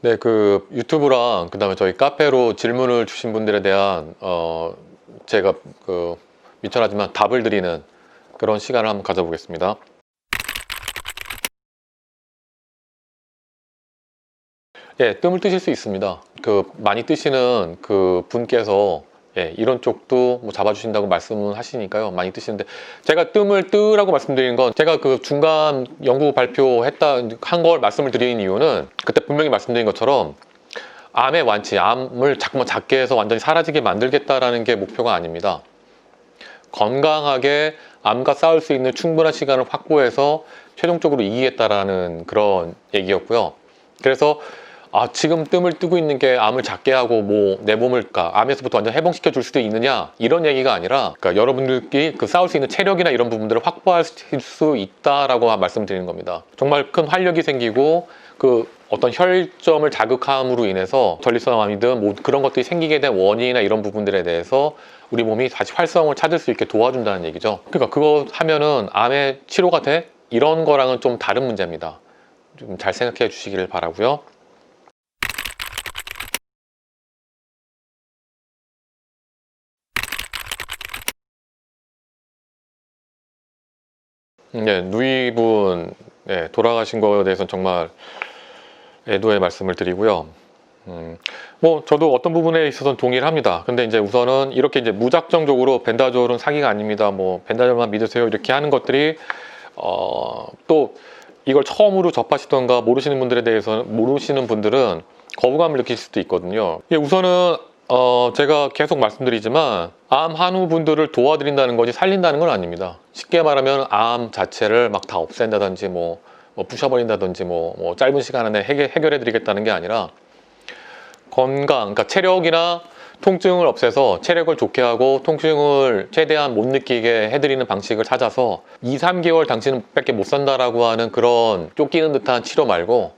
네, 그 유튜브랑 그다음에 저희 카페로 질문을 주신 분들에 대한 제가 미천하지만 답을 드리는 그런 시간을 한번 가져보겠습니다. 예, 뜸을 뜨실 수 있습니다. 많이 뜨시는 그 분께서 이런 쪽도 뭐 잡아주신다고 말씀을 하시니까요. 많이 뜨시는데 제가 뜸을 뜨라고 말씀드리는 건 제가 그 중간 연구 발표했다 한 걸 말씀을 드리는 이유는 그때 분명히 말씀드린 것처럼 암의 완치, 암을 자꾸만 작게 해서 완전히 사라지게 만들겠다라는 게 목표가 아닙니다. 건강하게 암과 싸울 수 있는 충분한 시간을 확보해서 최종적으로 이기겠다라는 그런 얘기였고요. 그래서 지금 뜸을 뜨고 있는 게 암을 작게 하고 뭐 내 몸을 암에서부터 완전 해방시켜 줄 수도 있느냐 이런 얘기가 아니라 여러분들끼리 싸울 수 있는 체력이나 이런 부분들을 확보할 수 있다라고 말씀드리는 겁니다. 정말 큰 활력이 생기고 어떤 혈점을 자극함으로 인해서 전립선 암이든 뭐 그런 것들이 생기게 된 원인이나 이런 부분들에 대해서 우리 몸이 다시 활성을 찾을 수 있게 도와준다는 얘기죠. 그러니까 그거 하면은 암의 치료가 돼? 이런 거랑은 좀 다른 문제입니다. 좀 잘 생각해 주시기를 바라고요. 네, 누이분 돌아가신 거에 대해서는 정말 애도의 말씀을 드리고요. 뭐 저도 어떤 부분에 있어서는 동의를 합니다. 근데 이제 우선은 이렇게 이제 무작정적으로 벤다졸은 사기가 아닙니다. 뭐 벤다졸만 믿으세요 이렇게 하는 것들이 또 이걸 처음으로 접하시던가 모르시는 분들은 거부감을 느낄 수도 있거든요. 우선은 제가 계속 말씀드리지만 암 한우분들을 도와드린다는 거지 살린다는 건 아닙니다. 쉽게 말하면 암 자체를 막 다 없앤다든지 뭐 부셔버린다든지 뭐 짧은 시간 안에 해결해 드리겠다는 게 아니라 그러니까 체력이나 통증을 없애서 체력을 좋게 하고 통증을 최대한 못 느끼게 해드리는 방식을 찾아서 2, 3개월 당신은 밖에 못 산다라고 하는 그런 쫓기는 듯한 치료 말고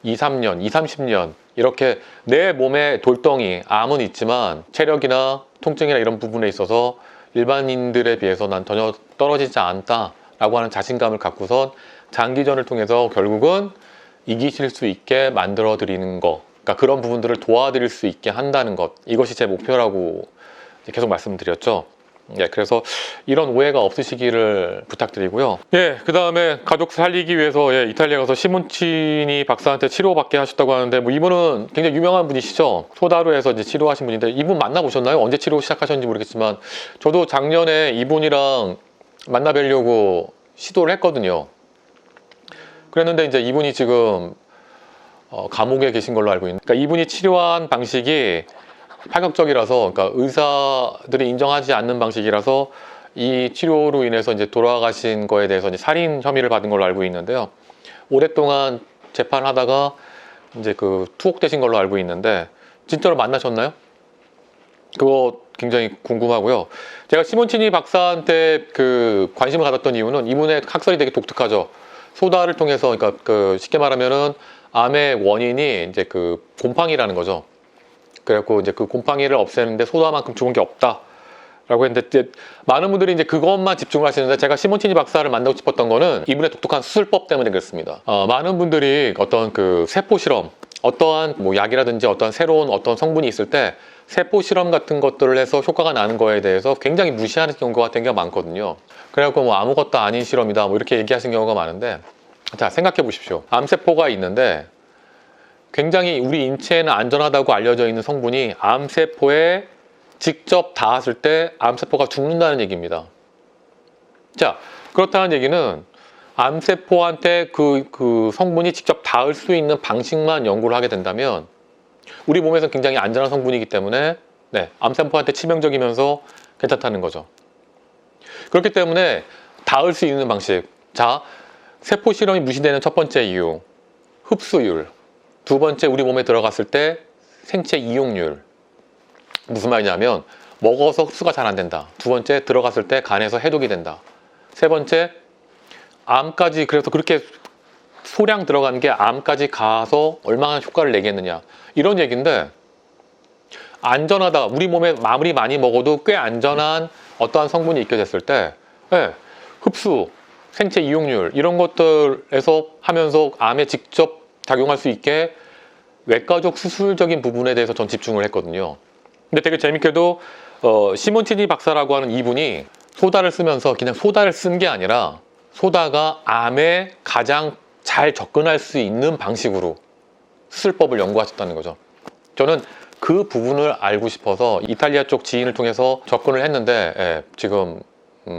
2, 3년, 2, 30년 이렇게 내 몸에 돌덩이, 암은 있지만 체력이나 통증이나 이런 부분에 있어서 일반인들에 비해서 난 전혀 떨어지지 않다라고 하는 자신감을 갖고선 장기전을 통해서 결국은 이기실 수 있게 만들어 드리는 거, 그러니까 그런 부분들을 도와드릴 수 있게 한다는 것, 이것이 제 목표라고 계속 말씀드렸죠. 그래서 이런 오해가 없으시기를 부탁드리고요. 그 다음에 가족 살리기 위해서 이탈리아 가서 시몬치니 박사한테 치료받게 하셨다고 하는데 뭐 이분은 굉장히 유명한 분이시죠. 소다로 해서 이제 치료하신 분인데 이분 만나보셨나요? 언제 치료 시작하셨는지 모르겠지만 저도 작년에 이분이랑 만나뵈려고 시도를 했거든요. 그랬는데 이제 이분이 지금 감옥에 계신 걸로 알고 있는데, 그러니까 이분이 치료한 방식이 파격적이라서, 그러니까 의사들이 인정하지 않는 방식이라서 이 치료로 인해서 이제 돌아가신 거에 대해서 이제 살인 혐의를 받은 걸로 알고 있는데요. 오랫동안 재판하다가 이제 투옥되신 걸로 알고 있는데 진짜로 만나셨나요? 그거 굉장히 궁금하고요. 제가 시몬치니 박사한테 관심을 가졌던 이유는 이분의 학설이 되게 독특하죠. 소다를 통해서, 그러니까 쉽게 말하면은 암의 원인이 이제 곰팡이라는 거죠. 그래갖고 이제 곰팡이를 없애는데 소다만큼 좋은 게 없다 라고 했는데 이제 많은 분들이 이제 그것만 집중을 하시는데 제가 시몬치니 박사를 만나고 싶었던 거는 이분의 독특한 수술법 때문에 그렇습니다. 많은 분들이 어떤 세포 실험, 어떠한 뭐 약이라든지 어떠한 새로운 어떤 성분이 있을 때 세포 실험 같은 것들을 해서 효과가 나는 거에 대해서 굉장히 무시하는 경우가 되게 많거든요. 그래갖고 뭐 아무것도 아닌 실험이다 뭐 이렇게 얘기하시는 경우가 많은데, 자 생각해 보십시오. 암세포가 있는데 굉장히 우리 인체에는 안전하다고 알려져 있는 성분이 암세포에 직접 닿았을 때 암세포가 죽는다는 얘기입니다. 자, 그렇다는 얘기는 암세포한테 그 성분이 직접 닿을 수 있는 방식만 연구를 하게 된다면 우리 몸에서 굉장히 안전한 성분이기 때문에 암세포한테 치명적이면서 괜찮다는 거죠. 그렇기 때문에 닿을 수 있는 방식, 자, 세포 실험이 무시되는 첫 번째 이유, 흡수율. 두 번째, 우리 몸에 들어갔을 때 생체 이용률. 무슨 말이냐면 먹어서 흡수가 잘 안 된다. 두 번째, 들어갔을 때 간에서 해독이 된다. 세 번째, 암까지, 그래서 그렇게 소량 들어간 게 암까지 가서 얼마나 효과를 내겠느냐, 이런 얘기인데, 안전하다, 우리 몸에 아무리 많이 먹어도 꽤 안전한 어떠한 성분이 있게 됐을 때 흡수, 생체 이용률 이런 것들에서 하면서 암에 직접 작용할 수 있게 외과적 수술적인 부분에 대해서 전 집중을 했거든요. 근데 되게 재밌게도 시몬티니 박사라고 하는 이분이 소다를 쓰면서 그냥 소다를 쓴 게 아니라 소다가 암에 가장 잘 접근할 수 있는 방식으로 수술법을 연구하셨다는 거죠. 저는 그 부분을 알고 싶어서 이탈리아 쪽 지인을 통해서 접근을 했는데, 예, 지금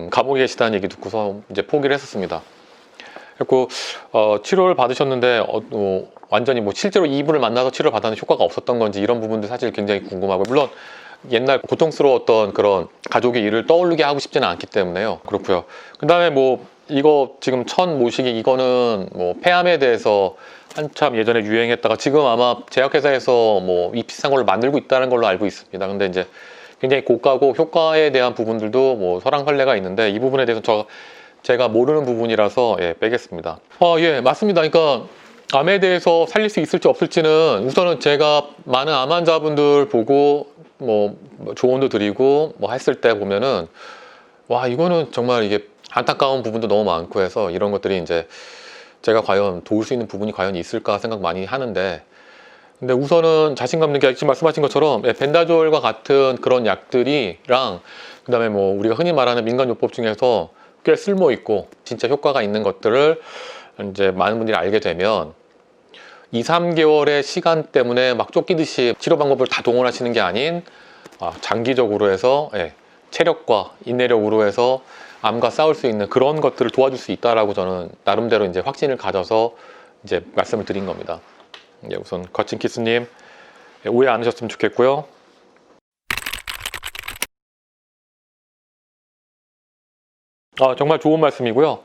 감옥에 계시다는 얘기 듣고서 이제 포기를 했었습니다. 그리고 치료를 받으셨는데 완전히 뭐 실제로 이분을 만나서 치료를 받았는데 효과가 없었던 건지 이런 부분도 사실 굉장히 궁금하고, 물론 옛날 고통스러웠던 그런 가족의 일을 떠올리게 하고 싶지는 않기 때문에요. 그렇고요. 그 다음에 뭐 이거 지금 천 모시기, 이거는 뭐 폐암에 대해서 한참 예전에 유행했다가 지금 아마 제약회사에서 뭐 이 비싼 걸 만들고 있다는 걸로 알고 있습니다. 근데 이제 굉장히 고가고 효과에 대한 부분들도 뭐 설왕설래가 있는데 이 부분에 대해서 제가 모르는 부분이라서, 예, 빼겠습니다. 예, 맞습니다. 그러니까 암에 대해서 살릴 수 있을지 없을지는 우선은 제가 많은 암 환자분들 보고 뭐 조언도 드리고 뭐 했을 때 보면은, 와, 이거는 정말 이게 안타까운 부분도 너무 많고 해서 이런 것들이 이제 제가 과연 도울 수 있는 부분이 과연 있을까 생각 많이 하는데, 근데 우선은 자신감 있는 게 지금 말씀하신 것처럼, 예, 벤다졸과 같은 그런 약들이랑 그 다음에 뭐 우리가 흔히 말하는 민간요법 중에서 꽤 쓸모 있고 진짜 효과가 있는 것들을 이제 많은 분들이 알게 되면 2, 3개월의 시간 때문에 막 쫓기듯이 치료 방법을 다 동원하시는 게 아닌, 장기적으로 해서, 예, 체력과 인내력으로 해서 암과 싸울 수 있는 그런 것들을 도와줄 수 있다라고 저는 나름대로 이제 확신을 가져서 이제 말씀을 드린 겁니다. 예, 우선 거친키스님, 예, 오해 안 하셨으면 좋겠고요. 정말 좋은 말씀이고요.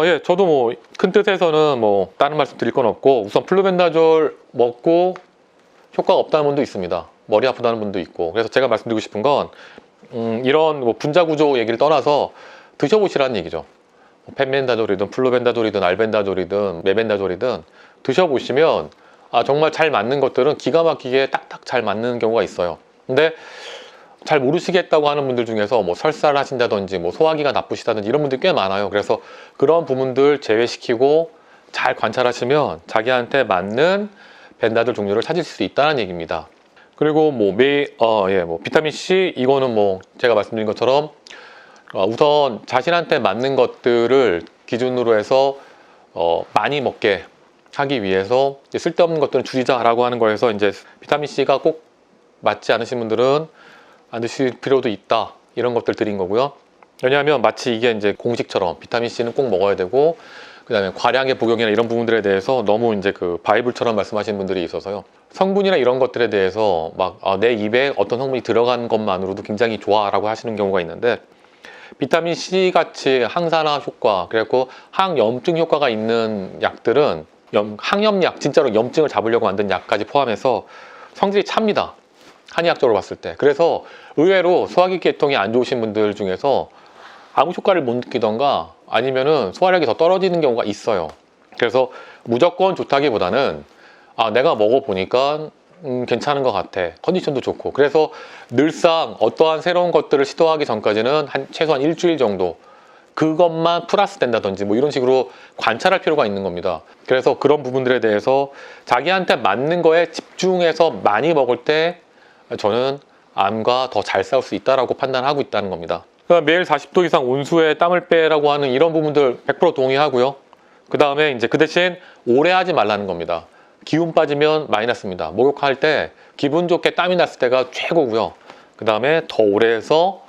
예, 저도 뭐 큰 뜻에서는 뭐 다른 말씀 드릴 건 없고, 우선 플루벤다졸 먹고 효과가 없다는 분도 있습니다. 머리 아프다는 분도 있고. 그래서 제가 말씀드리고 싶은 건 이런 뭐 분자 구조 얘기를 떠나서 드셔보시라는 얘기죠. 펜벤다졸이든 플루벤다졸이든 알벤다졸이든 메벤다졸이든 드셔보시면 정말 잘 맞는 것들은 기가 막히게 딱딱 잘 맞는 경우가 있어요. 근데 잘 모르시겠다고 하는 분들 중에서 뭐 설사를 하신다든지 뭐 소화기가 나쁘시다든지 이런 분들이 꽤 많아요. 그래서 그런 부분들 제외시키고 잘 관찰하시면 자기한테 맞는 벤다졸 종류를 찾을 수 있다는 얘기입니다. 그리고 뭐 뭐 비타민 C, 이거는 뭐 제가 말씀드린 것처럼 우선 자신한테 맞는 것들을 기준으로 해서 많이 먹게 하기 위해서 쓸데없는 것들은 줄이자라고 하는 거에서, 이제 비타민 C가 꼭 맞지 않으신 분들은 안 드실 필요도 있다, 이런 것들 드린 거고요. 왜냐하면 마치 이게 이제 공식처럼 비타민 C는 꼭 먹어야 되고, 그 다음에 과량의 복용이나 이런 부분들에 대해서 너무 이제 그 바이블처럼 말씀하시는 분들이 있어서요. 성분이나 이런 것들에 대해서 막 내 입에 어떤 성분이 들어간 것만으로도 굉장히 좋아라고 하시는 경우가 있는데, 비타민 C 같이 항산화 효과, 그리고 항염증 효과가 있는 약들은 항염약, 진짜로 염증을 잡으려고 만든 약까지 포함해서 성질이 찹니다. 한의학적으로 봤을 때. 그래서 의외로 소화기 계통이 안 좋으신 분들 중에서 아무 효과를 못 느끼던가 아니면은 소화력이 더 떨어지는 경우가 있어요. 그래서 무조건 좋다기보다는 내가 먹어보니까 괜찮은 것 같아. 컨디션도 좋고. 그래서 늘상 어떠한 새로운 것들을 시도하기 전까지는 최소한 일주일 정도 그것만 플러스 된다든지 뭐 이런 식으로 관찰할 필요가 있는 겁니다. 그래서 그런 부분들에 대해서 자기한테 맞는 거에 집중해서 많이 먹을 때 저는 암과 더 잘 싸울 수 있다라고 판단하고 있다는 겁니다. 그러니까 매일 40도 이상 온수에 땀을 빼라고 하는 이런 부분들 100% 동의하고요. 그 다음에 이제 그 대신 오래 하지 말라는 겁니다. 기운 빠지면 마이너스입니다. 목욕할 때 기분 좋게 땀이 났을 때가 최고고요. 그 다음에 더 오래 해서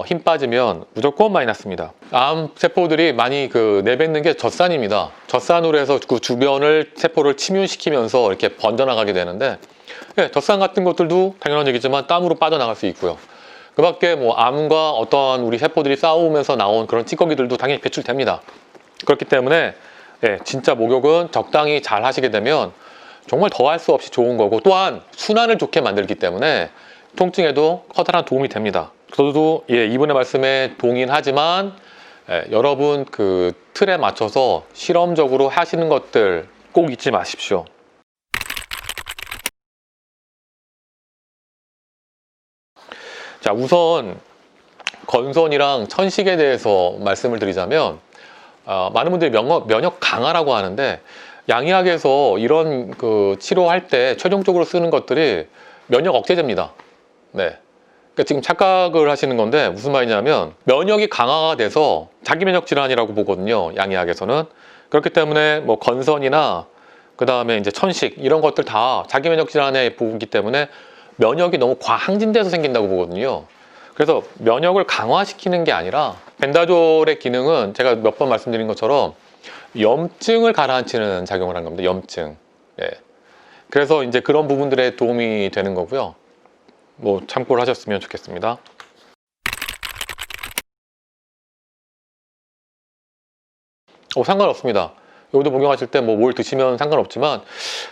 힘 빠지면 무조건 마이너스입니다. 암 세포들이 많이 내뱉는 게 젖산입니다. 젖산으로 해서 그 주변을 세포를 침윤시키면서 이렇게 번져나가게 되는데, 예, 젖산 같은 것들도 당연한 얘기지만 땀으로 빠져나갈 수 있고요. 그 밖에 뭐 암과 어떠한 우리 세포들이 싸우면서 나온 그런 찌꺼기들도 당연히 배출됩니다. 그렇기 때문에 예, 진짜 목욕은 적당히 잘 하시게 되면 정말 더할 수 없이 좋은 거고, 또한 순환을 좋게 만들기 때문에 통증에도 커다란 도움이 됩니다. 저도 예, 이분의 말씀에 동의는 하지만 여러분 그 틀에 맞춰서 실험적으로 하시는 것들 꼭 잊지 마십시오. 자, 우선 건선이랑 천식에 대해서 말씀을 드리자면 많은 분들이 면역 강화라고 하는데 양의학에서 이런 그 치료할 때 최종적으로 쓰는 것들이 면역 억제제입니다. 네. 그러니까 지금 착각을 하시는 건데 무슨 말이냐면 면역이 강화가 돼서 자기 면역 질환이라고 보거든요. 양의학에서는. 그렇기 때문에 뭐 건선이나 그 다음에 이제 천식 이런 것들 다 자기 면역 질환에 보기 때문에 면역이 너무 과항진돼서 생긴다고 보거든요. 그래서 면역을 강화시키는 게 아니라 벤다졸의 기능은 제가 몇 번 말씀드린 것처럼 염증을 가라앉히는 작용을 한 겁니다. 염증. 예. 그래서 이제 그런 부분들에 도움이 되는 거고요. 뭐 참고를 하셨으면 좋겠습니다. 상관없습니다. 여기도 복용하실 때 뭐 뭘 드시면 상관없지만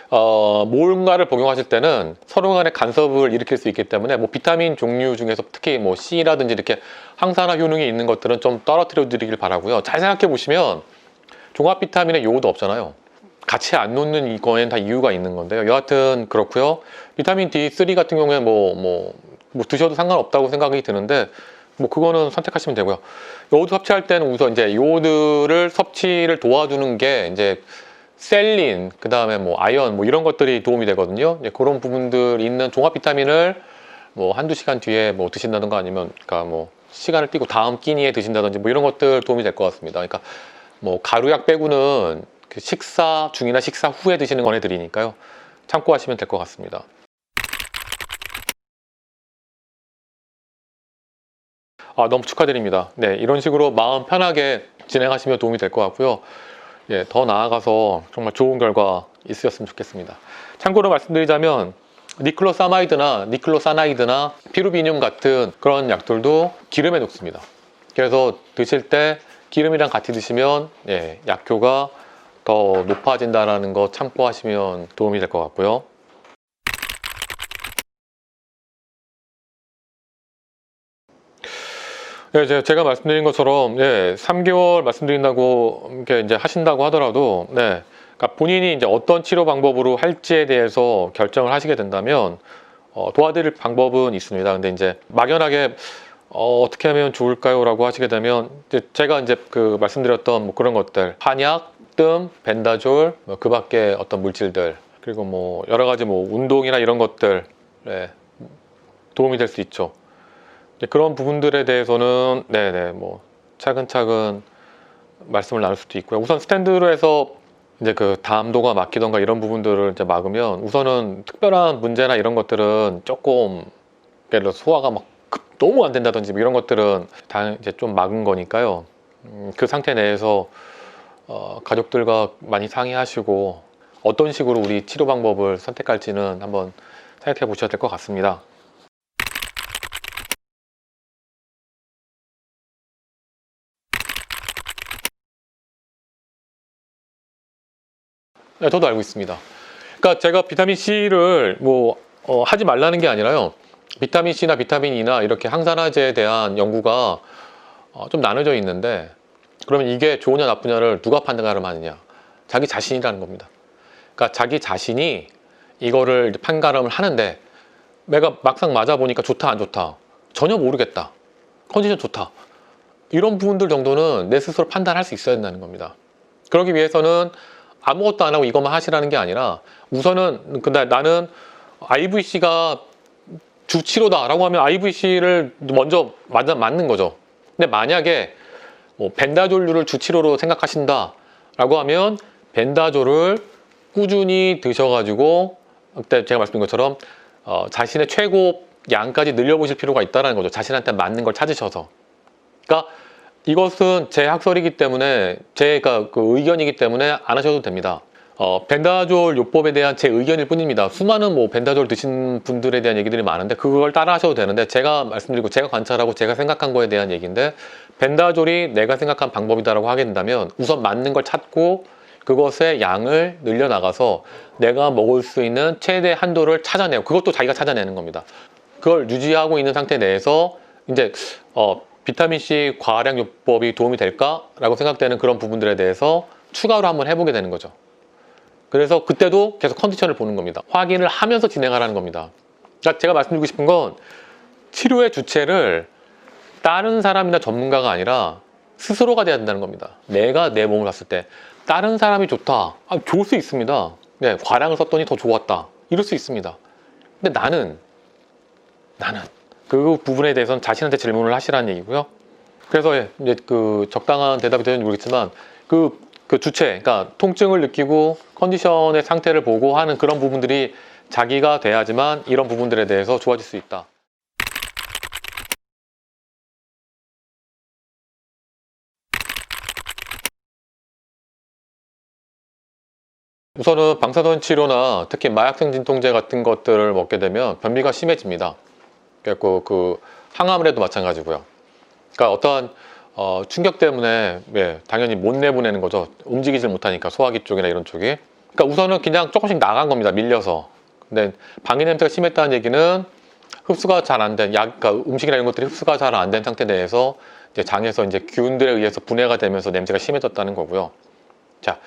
뭔가를 복용하실 때는 서로 간의 간섭을 일으킬 수 있기 때문에 뭐 비타민 종류 중에서 특히 뭐 C라든지 이렇게 항산화 효능이 있는 것들은 좀 떨어뜨려 드리길 바라고요. 잘 생각해 보시면 종합 비타민에 요오도 없잖아요. 같이 안 놓는 이거에는 다 이유가 있는 건데요. 여하튼 그렇고요. 비타민 D3 같은 경우에 뭐 드셔도 상관없다고 생각이 드는데 뭐 그거는 선택하시면 되고요. 요오드 섭취할 때는 우선 이제 요오드를 섭취를 도와주는 게 이제 셀린, 그 다음에 뭐 아연 뭐 이런 것들이 도움이 되거든요. 그런 부분들 있는 종합 비타민을 뭐 한두 시간 뒤에 뭐 드신다든가 아니면 그러니까 뭐 시간을 띄고 다음 끼니에 드신다든지 뭐 이런 것들 도움이 될 것 같습니다. 그러니까 뭐 가루약 빼고는 그 식사 중이나 식사 후에 드시는 권해드리니까요. 참고하시면 될 것 같습니다. 너무 축하드립니다. 네, 이런 식으로 마음 편하게 진행하시면 도움이 될 것 같고요. 예, 더 나아가서 정말 좋은 결과 있으셨으면 좋겠습니다. 참고로 말씀드리자면 니클로사마이드나 니클로사나이드나 피루비늄 같은 그런 약들도 기름에 녹습니다. 그래서 드실 때 기름이랑 같이 드시면 예, 약효가 더 높아진다는 거 참고하시면 도움이 될 것 같고요. 네, 제가 말씀드린 것처럼 3개월 말씀드린다고 이렇게 이제 하신다고 하더라도 그러니까 본인이 이제 어떤 치료 방법으로 할지에 대해서 결정을 하시게 된다면 도와드릴 방법은 있습니다. 근데 이제 막연하게 어떻게 하면 좋을까요?라고 하시게 되면 제가 이제 그 말씀드렸던 뭐 그런 것들 한약, 뜸, 벤다졸, 그 밖에 어떤 물질들 그리고 뭐 여러 가지 뭐 운동이나 이런 것들 도움이 될 수 있죠. 그런 부분들에 대해서는 뭐 차근차근 말씀을 나눌 수도 있고요. 우선 스탠드로 해서 이제 그 담도가 막히던가 이런 부분들을 이제 막으면 우선은 특별한 문제나 이런 것들은 조금 예를 들어 소화가 막 너무 안 된다든지 뭐 이런 것들은 다 이제 좀 막은 거니까요. 그 상태 내에서 가족들과 많이 상의하시고 어떤 식으로 우리 치료 방법을 선택할지는 한번 생각해 보셔야 될 것 같습니다. 네, 저도 알고 있습니다. 그러니까 제가 비타민 C를 뭐 하지 말라는 게 아니라요. 비타민 C나 비타민 E나 이렇게 항산화제에 대한 연구가 좀 나눠져 있는데 그러면 이게 좋으냐 나쁘냐를 누가 판단을 하느냐? 자기 자신이라는 겁니다. 그러니까 자기 자신이 이거를 판가름을 하는데 내가 막상 맞아보니까 좋다 안 좋다 전혀 모르겠다. 컨디션 좋다. 이런 부분들 정도는 내 스스로 판단할 수 있어야 된다는 겁니다. 그러기 위해서는 아무것도 안 하고 이것만 하시라는 게 아니라 우선은 근데 나는 IVC가 주치료다 라고 하면 IVC를 먼저 맞는 거죠. 근데 만약에 뭐 벤다졸류를 주치료로 생각하신다 라고 하면 벤다졸을 꾸준히 드셔가지고 그때 제가 말씀드린 것처럼 자신의 최고 양까지 늘려보실 필요가 있다는 거죠. 자신한테 맞는 걸 찾으셔서. 그러니까 이것은 제 학설이기 때문에 제가 그 의견이기 때문에 안 하셔도 됩니다. 벤다졸 요법에 대한 제 의견일 뿐입니다. 수많은 뭐 벤다졸 드신 분들에 대한 얘기들이 많은데 그걸 따라 하셔도 되는데 제가 말씀드리고 제가 관찰하고 제가 생각한 거에 대한 얘기인데 벤다졸이 내가 생각한 방법이다라고 하게 된다면 우선 맞는 걸 찾고 그것의 양을 늘려나가서 내가 먹을 수 있는 최대 한도를 찾아내고 그것도 자기가 찾아내는 겁니다. 그걸 유지하고 있는 상태 내에서 이제 비타민C 과량 요법이 도움이 될까라고 생각되는 그런 부분들에 대해서 추가로 한번 해보게 되는 거죠. 그래서 그때도 계속 컨디션을 보는 겁니다. 확인을 하면서 진행하라는 겁니다. 그러니까 제가 말씀드리고 싶은 건 치료의 주체를 다른 사람이나 전문가가 아니라 스스로가 돼야 된다는 겁니다. 내가 내 몸을 봤을 때 다른 사람이 좋다. 좋을 수 있습니다. 네, 과량을 썼더니 더 좋았다. 이럴 수 있습니다. 근데 나는 그 부분에 대해서는 자신한테 질문을 하시라는 얘기고요. 그래서 이제 그 적당한 대답이 되는지 모르겠지만 그 주체, 그러니까 통증을 느끼고 컨디션의 상태를 보고 하는 그런 부분들이 자기가 돼야지만 이런 부분들에 대해서 좋아질 수 있다. 우선은 방사선 치료나 특히 마약성 진통제 같은 것들을 먹게 되면 변비가 심해집니다. 그래서 그 항암을 해도 마찬가지고요. 그러니까 어떠한 충격 때문에 당연히 못 내보내는 거죠. 움직이질 못하니까 소화기 쪽이나 이런 쪽이. 그러니까 우선은 그냥 조금씩 나간 겁니다. 밀려서. 근데 방해 냄새가 심했다는 얘기는 흡수가 잘 안 된, 그러니까 음식이나 이런 것들이 흡수가 잘 안 된 상태 내에서 이제 장에서 이제 균들에 의해서 분해가 되면서 냄새가 심해졌다는 거고요. 자,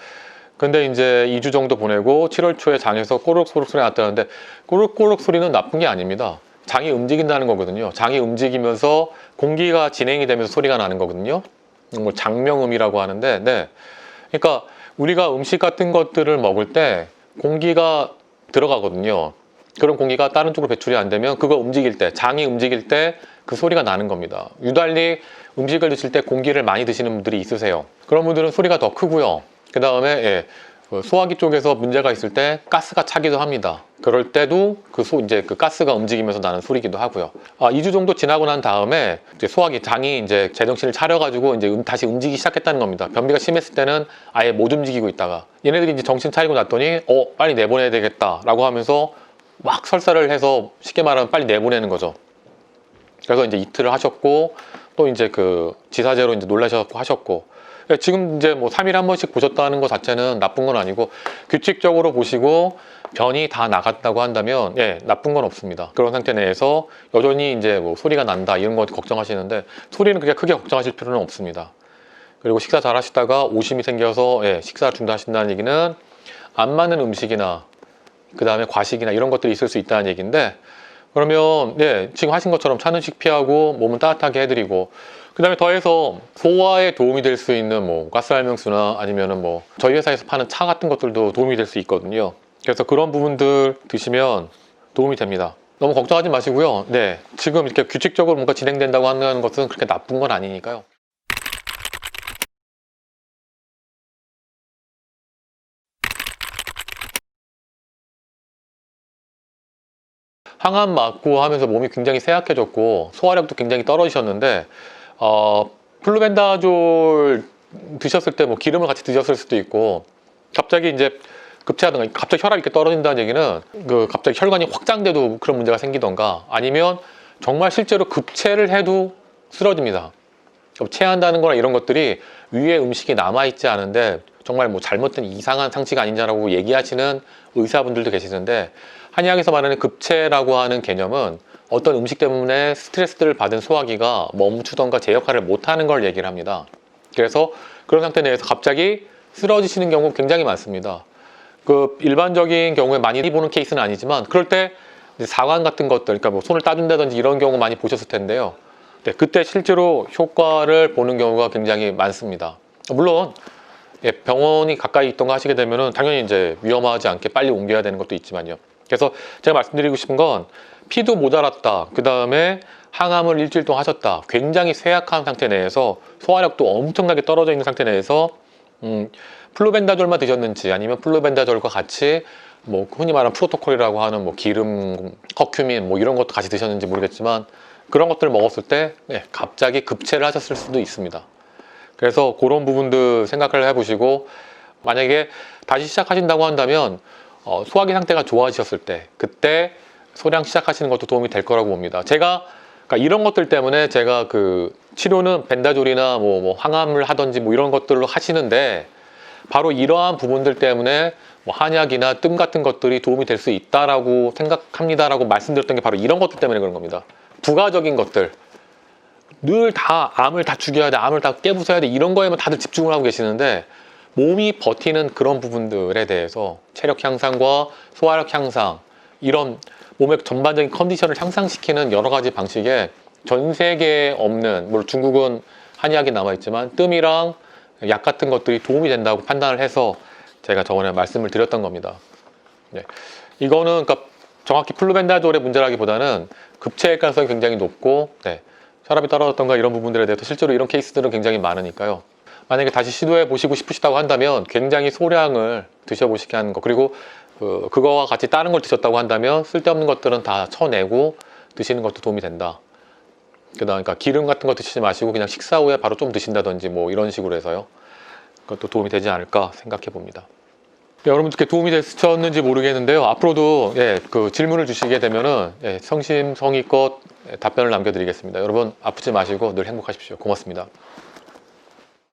근데 이제 2주 정도 보내고 7월 초에 장에서 꼬르륵꼬르륵 소리가 났다는데 꼬르륵꼬르륵 소리는 나쁜 게 아닙니다. 장이 움직인다는 거거든요. 장이 움직이면서 공기가 진행이 되면서 소리가 나는 거거든요. 뭐 장명음이라고 하는데, 네. 그러니까 우리가 음식 같은 것들을 먹을 때 공기가 들어가거든요. 그런 공기가 다른 쪽으로 배출이 안 되면 그거 움직일 때, 장이 움직일 때 그 소리가 나는 겁니다. 유달리 음식을 드실 때 공기를 많이 드시는 분들이 있으세요. 그런 분들은 소리가 더 크고요. 그 다음에 소화기 쪽에서 문제가 있을 때 가스가 차기도 합니다. 그럴 때도 이제 그 가스가 움직이면서 나는 소리기도 하고요. 2주 정도 지나고 난 다음에 이제 소화기 장이 이제 제정신을 차려가지고 이제 다시 움직이기 시작했다는 겁니다. 변비가 심했을 때는 아예 못 움직이고 있다가 얘네들이 이제 정신 차리고 났더니 빨리 내보내야 되겠다라고 하면서 막 설사를 해서 쉽게 말하면 빨리 내보내는 거죠. 그래서 이제 이틀을 하셨고 또 이제 그 지사제로 이제 놀라셨고 하셨고 지금 이제 뭐 3일에 한 번씩 보셨다는 것 자체는 나쁜 건 아니고 규칙적으로 보시고 변이 다 나갔다고 한다면 나쁜 건 없습니다. 그런 상태 내에서 여전히 이제 뭐 소리가 난다 이런 거 걱정하시는데 소리는 그렇게 크게 걱정하실 필요는 없습니다. 그리고 식사 잘 하시다가 오심이 생겨서 식사를 중단하신다는 얘기는 안 맞는 음식이나 그 다음에 과식이나 이런 것들이 있을 수 있다는 얘기인데 그러면 지금 하신 것처럼 찬 음식 피하고 몸은 따뜻하게 해드리고 그 다음에 더해서 소화에 도움이 될 수 있는 뭐 가스알명수나 아니면은 뭐 저희 회사에서 파는 차 같은 것들도 도움이 될 수 있거든요. 그래서 그런 부분들 드시면 도움이 됩니다. 너무 걱정하지 마시고요. 지금 이렇게 규칙적으로 뭔가 진행된다고 하는 것은 그렇게 나쁜 건 아니니까요. 항암 맞고 하면서 몸이 굉장히 쇠약해졌고 소화력도 굉장히 떨어지셨는데 플루벤다졸 드셨을 때 뭐 기름을 같이 드셨을 수도 있고 갑자기 이제 급체하든가 갑자기 혈압이 이렇게 떨어진다는 얘기는 갑자기 혈관이 확장돼도 그런 문제가 생기던가 아니면 정말 실제로 급체를 해도 쓰러집니다. 체한다는 거나 이런 것들이 위에 음식이 남아있지 않은데 정말 뭐 잘못된 이상한 상치가 아니냐라고 얘기하시는 의사분들도 계시는데 한의학에서 말하는 급체라고 하는 개념은 어떤 음식 때문에 스트레스를 받은 소화기가 멈추던가 제 역할을 못하는 걸 얘기를 합니다. 그래서 그런 상태 내에서 갑자기 쓰러지시는 경우 굉장히 많습니다. 그 일반적인 경우에 많이 보는 케이스는 아니지만 그럴 때 사관 같은 것들, 그러니까 뭐 손을 따준다든지 이런 경우 많이 보셨을 텐데요. 그때 실제로 효과를 보는 경우가 굉장히 많습니다. 물론 병원이 가까이 있던 거 하시게 되면은 당연히 이제 위험하지 않게 빨리 옮겨야 되는 것도 있지만요. 그래서 제가 말씀드리고 싶은 건 피도 모자랐다. 그 다음에 항암을 일주일 동안 하셨다. 굉장히 쇠약한 상태 내에서 소화력도 엄청나게 떨어져 있는 상태 내에서 플루벤다졸만 드셨는지 아니면 플루벤다졸과 같이 뭐 흔히 말하는 프로토콜이라고 하는 뭐 기름, 커큐민 뭐 이런 것도 같이 드셨는지 모르겠지만 그런 것들을 먹었을 때 갑자기 급체를 하셨을 수도 있습니다. 그래서 그런 부분들 생각을 해보시고 만약에 다시 시작하신다고 한다면 소화기 상태가 좋아지셨을 때 그때 소량 시작하시는 것도 도움이 될 거라고 봅니다. 그러니까 이런 것들 때문에 제가 그 치료는 벤다졸이나 뭐 항암을 하든지 뭐 이런 것들로 하시는데 바로 이러한 부분들 때문에 뭐 한약이나 뜸 같은 것들이 도움이 될 수 있다라고 생각합니다라고 말씀드렸던 게 바로 이런 것들 때문에 그런 겁니다. 부가적인 것들 늘 다 암을 다 죽여야 돼, 암을 다 깨부숴야 돼 이런 거에만 다들 집중을 하고 계시는데 몸이 버티는 그런 부분들에 대해서 체력 향상과 소화력 향상 이런 몸의 전반적인 컨디션을 향상시키는 여러 가지 방식에 전 세계에 없는 물론 중국은 한의학이 남아있지만 뜸이랑 약 같은 것들이 도움이 된다고 판단을 해서 제가 저번에 말씀을 드렸던 겁니다. 네. 이거는 그러니까 정확히 플루벤다졸의 문제라기보다는 급체일 가능성이 굉장히 높고 혈압이 떨어졌던가 이런 부분들에 대해서 실제로 이런 케이스들은 굉장히 많으니까요. 만약에 다시 시도해 보시고 싶으시다고 한다면 굉장히 소량을 드셔보시게 하는 거, 그리고 그거와 같이 다른 걸 드셨다고 한다면 쓸데없는 것들은 다 쳐내고 드시는 것도 도움이 된다. 그러니까 기름 같은 거 드시지 마시고 그냥 식사 후에 바로 좀 드신다든지 뭐 이런 식으로 해서요. 그것도 도움이 되지 않을까 생각해 봅니다. 여러분들께 도움이 되셨는지 모르겠는데요. 앞으로도 그 질문을 주시게 되면은 성심성의껏 답변을 남겨드리겠습니다. 여러분 아프지 마시고 늘 행복하십시오. 고맙습니다.